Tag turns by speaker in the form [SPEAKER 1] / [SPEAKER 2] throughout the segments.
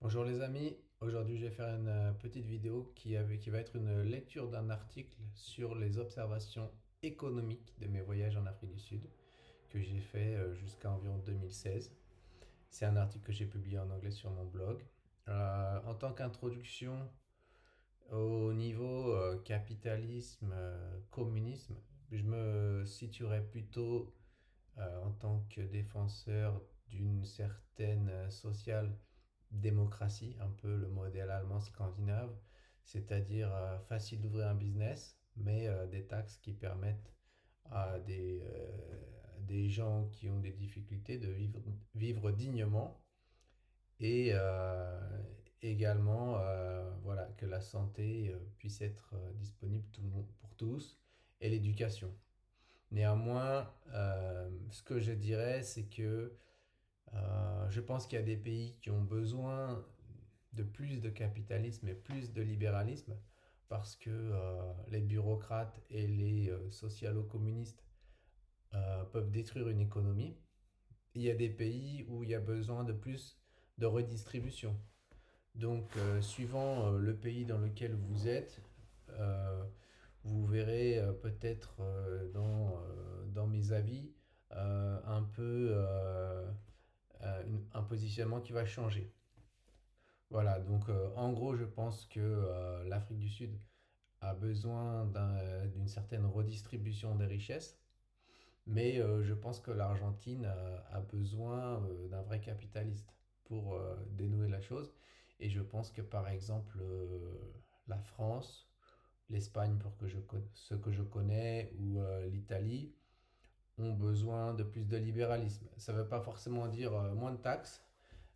[SPEAKER 1] Bonjour les amis, aujourd'hui je vais faire une petite vidéo qui va être une lecture d'un article sur les observations économiques de mes voyages en Afrique du Sud que j'ai fait jusqu'à environ 2016. C'est un article que j'ai publié en anglais sur mon blog. En tant qu'introduction au niveau capitalisme, communisme, je me situerais plutôt en tant que défenseur d'une certaine social-démocratie, un peu le modèle allemand scandinave, c'est-à-dire facile d'ouvrir un business, mais des taxes qui permettent à des gens qui ont des difficultés de vivre dignement et également voilà, que la santé puisse être disponible pour tous et l'éducation. Néanmoins, ce que je dirais, c'est que je pense qu'il y a des pays qui ont besoin de plus de capitalisme et plus de libéralisme parce que les bureaucrates et les socialo-communistes peuvent détruire une économie. Il y a des pays où il y a besoin de plus de redistribution. Donc, suivant le pays dans lequel vous êtes, euh, vous verrez peut-être dans mes avis un peu un positionnement qui va changer. Voilà, donc en gros, je pense que l'Afrique du Sud a besoin d'une certaine redistribution des richesses, mais je pense que l'Argentine a besoin d'un vrai capitaliste pour dénouer la chose. Et je pense que par exemple, la France, l'Espagne pour ce que je connais, ou l'Italie, ont besoin de plus de libéralisme. Ça ne veut pas forcément dire moins de taxes,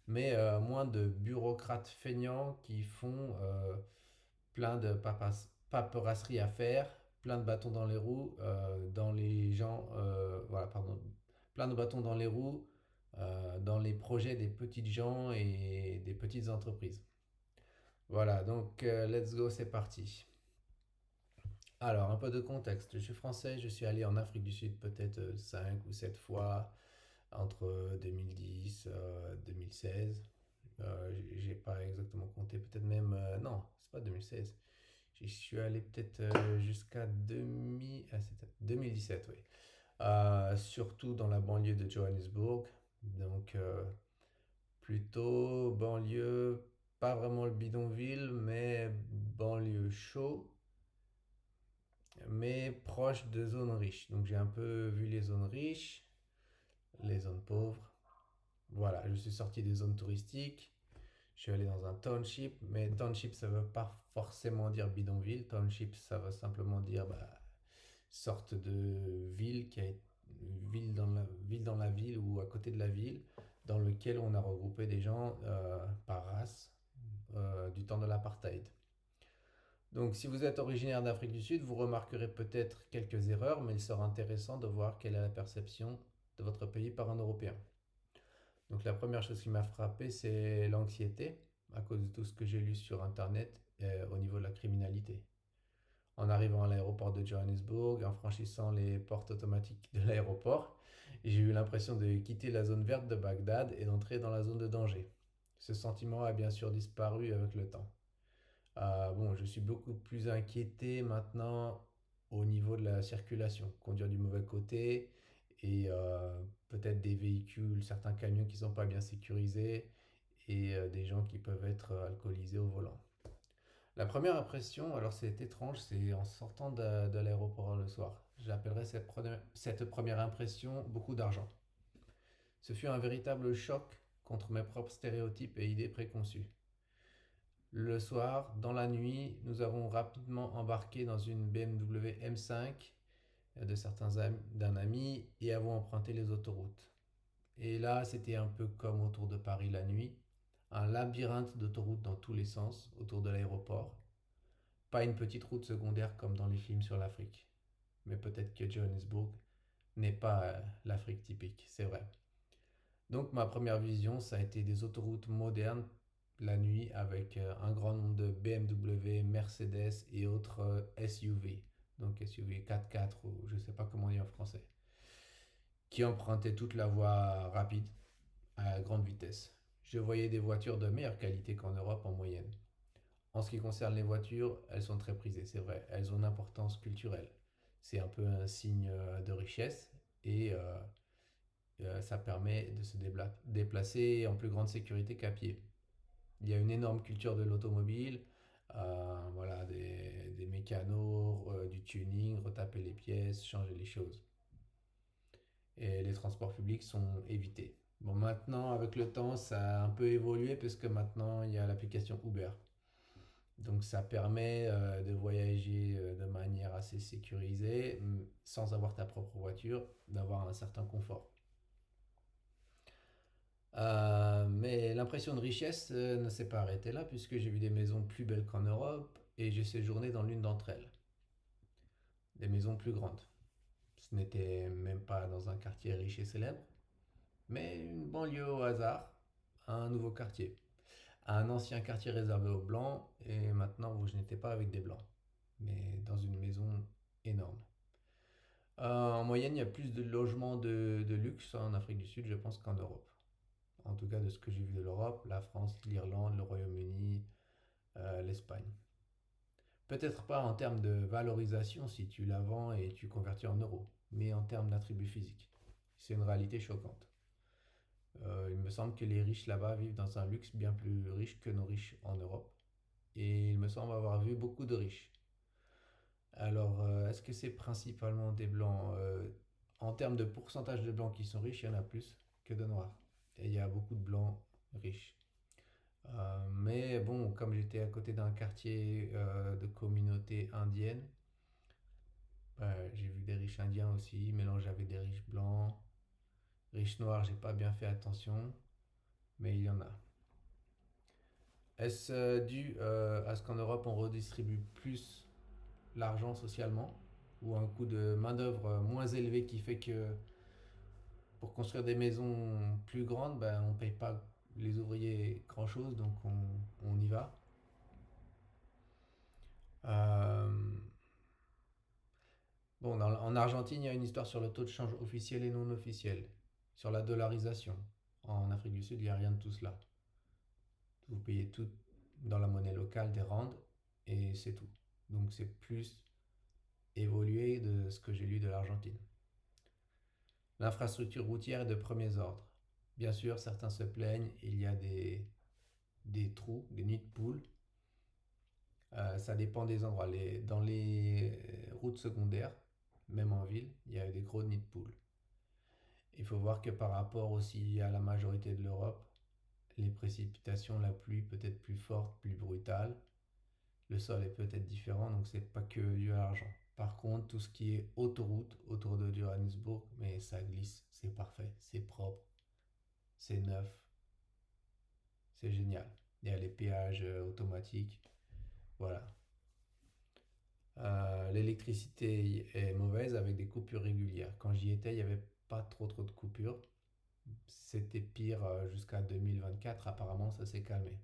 [SPEAKER 1] mais moins de bureaucrates feignants qui font plein de paperasserie à faire, plein de bâtons dans les roues, dans les gens, voilà, pardon, plein de bâtons dans les roues, dans les projets des petites gens et des petites entreprises. Voilà, donc let's go, c'est parti. Alors, un peu de contexte. Je suis français, je suis allé en Afrique du Sud peut-être 5 ou 7 fois entre 2010 et 2016. J'ai pas exactement compté, peut-être même. Non, c'est pas 2016. J'y suis allé peut-être jusqu'à 2017, oui. Surtout dans la banlieue de Johannesburg. Donc, plutôt banlieue, pas vraiment le bidonville, mais banlieue chaud, mais proche de zones riches. Donc, j'ai un peu vu les zones riches, les zones pauvres. Voilà, je suis sorti des zones touristiques. Je suis allé dans un township, mais township ça veut pas forcément dire bidonville. Township ça veut simplement dire sorte de ville qui a ville dans la ville ou à côté de la ville, dans lequel on a regroupé des gens par race du temps de l'apartheid. Donc si vous êtes originaire d'Afrique du Sud, vous remarquerez peut-être quelques erreurs, mais il sera intéressant de voir quelle est la perception de votre pays par un Européen. Donc la première chose qui m'a frappé, c'est l'anxiété, à cause de tout ce que j'ai lu sur Internet au niveau de la criminalité. En arrivant à l'aéroport de Johannesburg, en franchissant les portes automatiques de l'aéroport, j'ai eu l'impression de quitter la zone verte de Bagdad et d'entrer dans la zone de danger. Ce sentiment a bien sûr disparu avec le temps. Bon, je suis beaucoup plus inquiété maintenant au niveau de la circulation, conduire du mauvais côté et peut-être des véhicules, certains camions qui ne sont pas bien sécurisés et des gens qui peuvent être alcoolisés au volant. La première impression, alors c'est étrange, c'est en sortant de l'aéroport le soir. J'appellerais cette première impression beaucoup d'argent. Ce fut un véritable choc contre mes propres stéréotypes et idées préconçues. Le soir, dans la nuit, nous avons rapidement embarqué dans une BMW M5 d'un ami et avons emprunté les autoroutes. Et là, c'était un peu comme autour de Paris la nuit, un labyrinthe d'autoroutes dans tous les sens autour de l'aéroport. Pas une petite route secondaire comme dans les films sur l'Afrique. Mais peut-être que Johannesburg n'est pas l'Afrique typique, c'est vrai. Donc ma première vision, ça a été des autoroutes modernes la nuit avec un grand nombre de BMW, Mercedes et autres SUV. Donc SUV 4x4 ou je ne sais pas comment dire en français. Qui empruntaient toute la voie rapide à grande vitesse. je voyais des voitures de meilleure qualité qu'en Europe en moyenne. En ce qui concerne les voitures, elles sont très prisées, c'est vrai. Elles ont une importance culturelle. C'est un peu un signe de richesse et ça permet de se déplacer en plus grande sécurité qu'à pied. Il y a une énorme culture de l'automobile, voilà, des mécanos, du tuning, retaper les pièces, changer les choses. Et les transports publics sont évités. Bon, maintenant, avec le temps, ça a un peu évolué parce que maintenant, il y a l'application Uber. Donc, ça permet de voyager de manière assez sécurisée, sans avoir ta propre voiture, d'avoir un certain confort. Mais l'impression de richesse ne s'est pas arrêtée là, puisque j'ai vu des maisons plus belles qu'en Europe et j'ai séjourné dans l'une d'entre elles, des maisons plus grandes. Ce n'était même pas dans un quartier riche et célèbre, mais une banlieue au hasard, un nouveau quartier. Un ancien quartier réservé aux blancs, et maintenant où je n'étais pas avec des blancs, mais dans une maison énorme. En moyenne, il y a plus de logements de luxe en Afrique du Sud, je pense, qu'en Europe. En tout cas, de ce que j'ai vu de l'Europe, la France, l'Irlande, le Royaume-Uni, l'Espagne. Peut-être pas en termes de valorisation si tu la vends et tu convertis en euros, mais en termes d'attributs physiques. C'est une réalité choquante. Il me semble que les riches là-bas vivent dans un luxe bien plus riche que nos riches en Europe. Et il me semble avoir vu beaucoup de riches. Alors, est-ce que c'est principalement des blancs en termes de pourcentage de blancs qui sont riches, il y en a plus que de noirs. Et il y a beaucoup de blancs riches. Mais bon, comme j'étais à côté d'un quartier de communauté indienne, j'ai vu des riches indiens aussi, mélangés avec des riches blancs. Riches noirs, j'ai pas bien fait attention, mais il y en a. Est-ce dû à ce qu'en Europe on redistribue plus l'argent socialement ou un coût de main-d'œuvre moins élevé qui fait que pour construire des maisons plus grandes, ben, on ne paye pas les ouvriers grand-chose, donc on y va. Euh, bon, en Argentine, il y a une histoire sur le taux de change officiel et non officiel, sur la dollarisation. En Afrique du Sud, il n'y a rien de tout cela. Vous payez tout dans la monnaie locale des rands et c'est tout. Donc c'est plus évolué de ce que j'ai lu de l'Argentine. L'infrastructure routière est de premiers ordres. Bien sûr, certains se plaignent, il y a des trous, des nids de poules. Ça dépend des endroits. Dans les routes secondaires, même en ville, il y a des gros nids de poules. Il faut voir que par rapport aussi à la majorité de l'Europe, les précipitations, la pluie peut être plus forte, plus brutale. Le sol est peut-être différent, donc c'est pas que dû à l'argent. Par contre, tout ce qui est autoroute autour de Johannesburg, mais ça glisse, c'est parfait, c'est propre, c'est neuf, c'est génial. Il y a les péages automatiques, voilà. L'électricité est mauvaise avec des coupures régulières. Quand j'y étais, il n'y avait pas trop de coupures. C'était pire jusqu'à 2024. Apparemment, ça s'est calmé.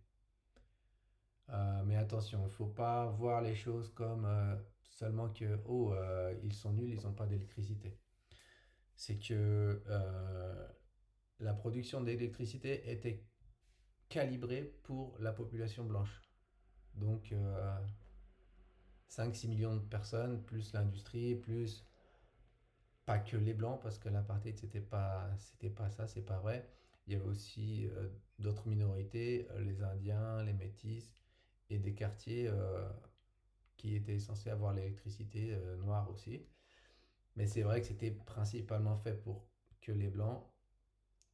[SPEAKER 1] Mais attention, il ne faut pas voir les choses comme seulement que, oh, ils sont nuls, ils n'ont pas d'électricité. C'est que la production d'électricité était calibrée pour la population blanche. Donc, 5-6 millions de personnes, plus l'industrie, plus pas que les blancs, parce que l'apartheid, c'était pas ça, c'est pas vrai. Il y avait aussi d'autres minorités, les Indiens, les Métis, et des quartiers qui étaient censés avoir l'électricité noire aussi. Mais c'est vrai que c'était principalement fait pour que les blancs.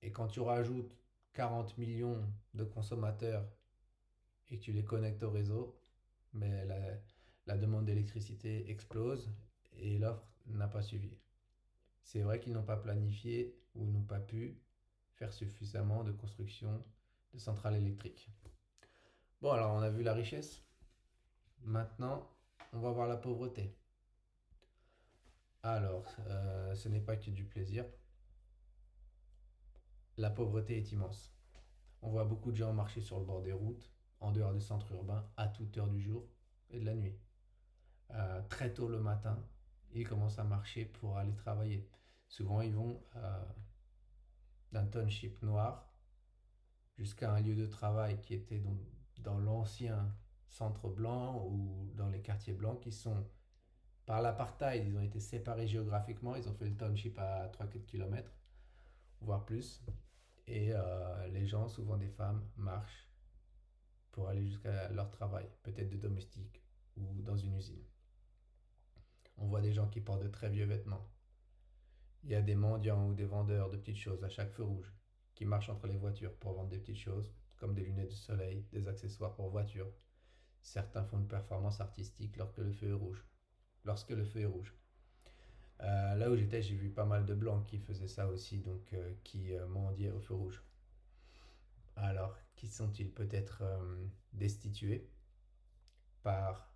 [SPEAKER 1] Et quand tu rajoutes 40 millions de consommateurs et que tu les connectes au réseau, mais la demande d'électricité explose et l'offre n'a pas suivi. C'est vrai qu'ils n'ont pas planifié ou n'ont pas pu faire suffisamment de construction de centrales électriques. Bon, alors on a vu la richesse. Maintenant, on va voir la pauvreté. Alors, ce n'est pas que du plaisir. La pauvreté est immense. On voit beaucoup de gens marcher sur le bord des routes, en dehors des centres urbains, à toute heure du jour et de la nuit. Très tôt le matin, ils commencent à marcher pour aller travailler. Souvent, ils vont d'un township noir jusqu'à un lieu de travail qui était donc dans l'ancien centre blanc ou dans les quartiers blancs qui sont, par l'apartheid, ils ont été séparés géographiquement, ils ont fait le township à 3-4 km, voire plus. Et les gens, souvent des femmes, marchent pour aller jusqu'à leur travail, peut-être de domestique ou dans une usine. On voit des gens qui portent de très vieux vêtements. Il y a des mendiants ou des vendeurs de petites choses à chaque feu rouge qui marchent entre les voitures pour vendre des petites choses comme des lunettes de soleil, des accessoires pour voiture. Certains font une performance artistique lorsque le feu est rouge. Lorsque le feu est rouge. Là où j'étais, j'ai vu pas mal de blancs qui faisaient ça aussi, donc qui mendiaient au feu rouge. Alors, qui sont-ils? Peut-être destitués par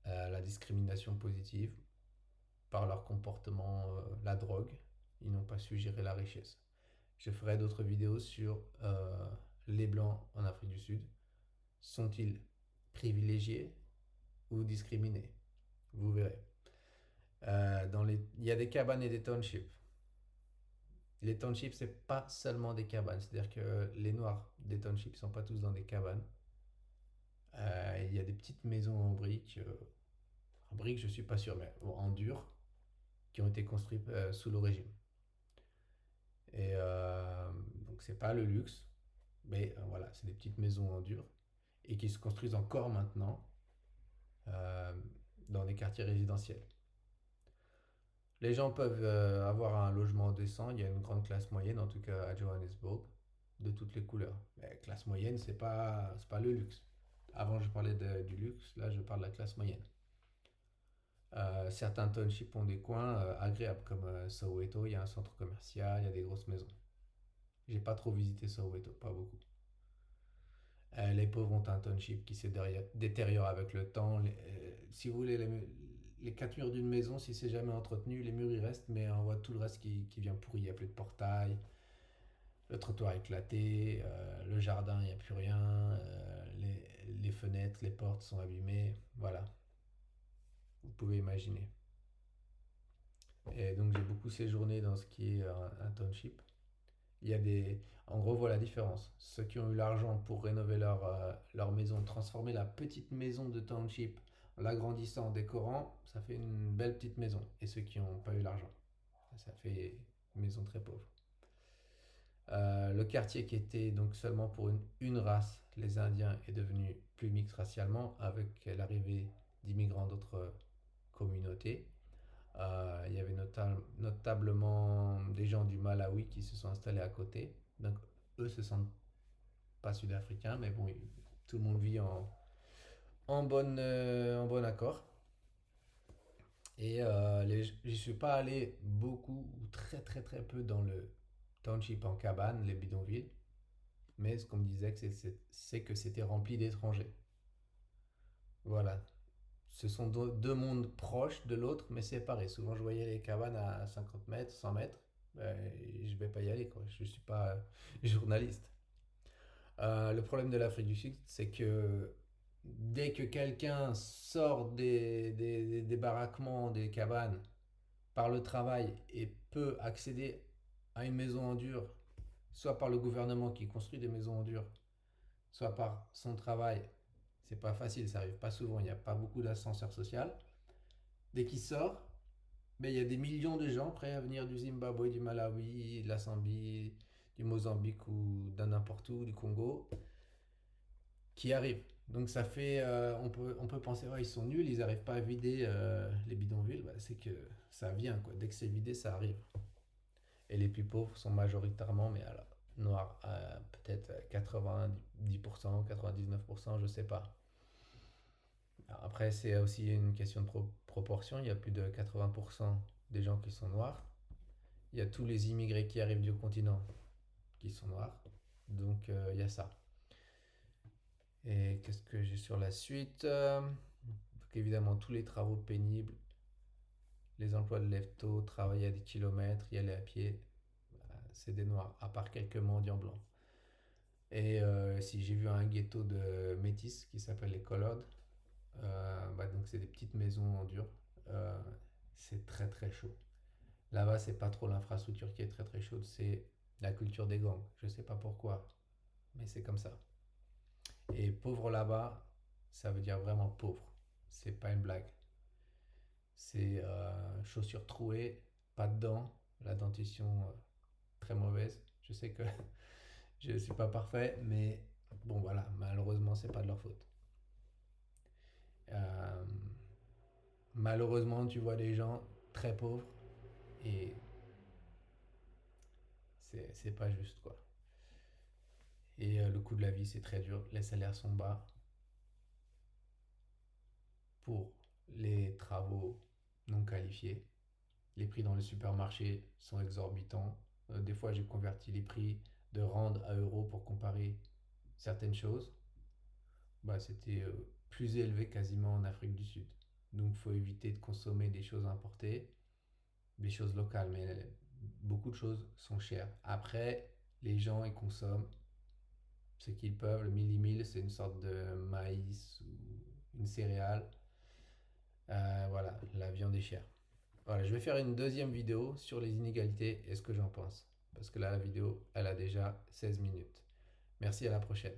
[SPEAKER 1] la discrimination positive, par leur comportement, la drogue. Ils n'ont pas su gérer la richesse. Je ferai d'autres vidéos sur les blancs en Afrique du Sud. Sont-ils privilégiés ou discriminés? Vous verrez. Il y a des cabanes et des townships. Les townships, c'est pas seulement des cabanes. C'est-à-dire que les noirs des townships ne sont pas tous dans des cabanes. Il y a des petites maisons en briques. En briques, je suis pas sûr, mais en dur, qui ont été construites sous le régime. Et donc, c'est pas le luxe, mais voilà, c'est des petites maisons en dur et qui se construisent encore maintenant euh, dans des quartiers résidentiels. Les gens peuvent avoir un logement décent. Il y a une grande classe moyenne, en tout cas à Johannesburg, de toutes les couleurs. Mais classe moyenne, c'est pas le luxe. Avant, je parlais du luxe, là, je parle de la classe moyenne. Certains townships ont des coins agréables, comme Soweto, il y a un centre commercial, il y a des grosses maisons. J'ai pas trop visité Soweto, pas beaucoup. Les pauvres ont un township qui se détériore avec le temps. Si vous voulez, les quatre murs d'une maison, si c'est jamais entretenu, les murs y restent, mais on voit tout le reste qui vient pourri. Il n'y a plus de portail, le trottoir est éclaté, le jardin, il n'y a plus rien, les fenêtres, les portes sont abîmées. Voilà, vous pouvez imaginer. Et donc j'ai beaucoup séjourné dans ce qui est un township. Il y a des... En gros, voilà la différence. Ceux qui ont eu l'argent pour rénover leur maison, transformer la petite maison de township en l'agrandissant, en décorant, ça fait une belle petite maison. Et ceux qui n'ont pas eu l'argent, ça fait une maison très pauvre. Le quartier qui était donc seulement pour une race, les Indiens, est devenu plus mixte racialement avec l'arrivée d'immigrants d'autres communautés. Il y avait notablement des gens du Malawi qui se sont installés à côté. Donc, eux se sentent pas sud-africains, mais bon, tout le monde vit en bon accord. Et j'y suis pas allé beaucoup ou très très très peu dans le township en cabane, les bidonvilles. Mais ce qu'on me disait, c'est que c'était rempli d'étrangers. Voilà. Ce sont deux mondes proches de l'autre, mais séparés. Souvent, je voyais les cabanes à 50 mètres, 100 mètres. Ben, je vais pas y aller, quoi. Je suis pas journaliste. Le problème de l'Afrique du Sud, c'est que dès que quelqu'un sort des baraquements, des cabanes, par le travail et peut accéder à une maison en dur, soit par le gouvernement qui construit des maisons en dur, soit par son travail, c'est pas facile, ça arrive pas souvent, il n'y a pas beaucoup d'ascenseur social. Dès qu'il sort, ben, il y a des millions de gens prêts à venir du Zimbabwe, du Malawi, de la Zambie, du Mozambique ou d'un n'importe où, du Congo, qui arrivent. Donc ça fait, on peut penser, ouais, ils sont nuls, ils n'arrivent pas à vider les bidonvilles. Bah, c'est que ça vient, quoi. Dès que c'est vidé, ça arrive. Et les plus pauvres sont majoritairement, mais alors, noirs, peut-être 90%, 99%, je sais pas. Après, c'est aussi une question de proportion. Il y a plus de 80% des gens qui sont noirs. Il y a tous les immigrés qui arrivent du continent qui sont noirs. Donc, il y a ça. Et qu'est-ce que j'ai sur la suite? Donc, évidemment, tous les travaux pénibles, les emplois de lève-tôt, travailler à des kilomètres, y aller à pied, c'est des noirs, à part quelques mendiants blancs. Et si j'ai vu un ghetto de métis qui s'appelle les Colodes, bah, donc c'est des petites maisons en dur. Euh, c'est très très chaud. Là-bas, c'est pas trop l'infrastructure qui est très très chaude, c'est la culture des gangs. Je sais pas pourquoi. mais c'est comme ça. Et pauvre là-bas, ça veut dire vraiment pauvre. C'est pas une blague. C'est chaussures trouées, pas de dents, la dentition très mauvaise. Je sais que je ne suis pas parfait, mais bon voilà, malheureusement, c'est pas de leur faute. Euh, Malheureusement, tu vois des gens très pauvres et c'est pas juste quoi. Et le coût de la vie, c'est très dur. Les salaires sont bas pour les travaux non qualifiés. Les prix dans les supermarchés sont exorbitants. Des fois, j'ai converti les prix de rand à euros pour comparer certaines choses. Bah, c'était plus élevé quasiment en Afrique du Sud. Donc, il faut éviter de consommer des choses importées, des choses locales, mais beaucoup de choses sont chères. Après, les gens, ils consomment ce qu'ils peuvent. Le milli-meal, c'est une sorte de maïs ou une céréale. Voilà, la viande est chère. Voilà, je vais faire une deuxième vidéo sur les inégalités et ce que j'en pense. Parce que là, la vidéo, elle a déjà 16 minutes. Merci, à la prochaine.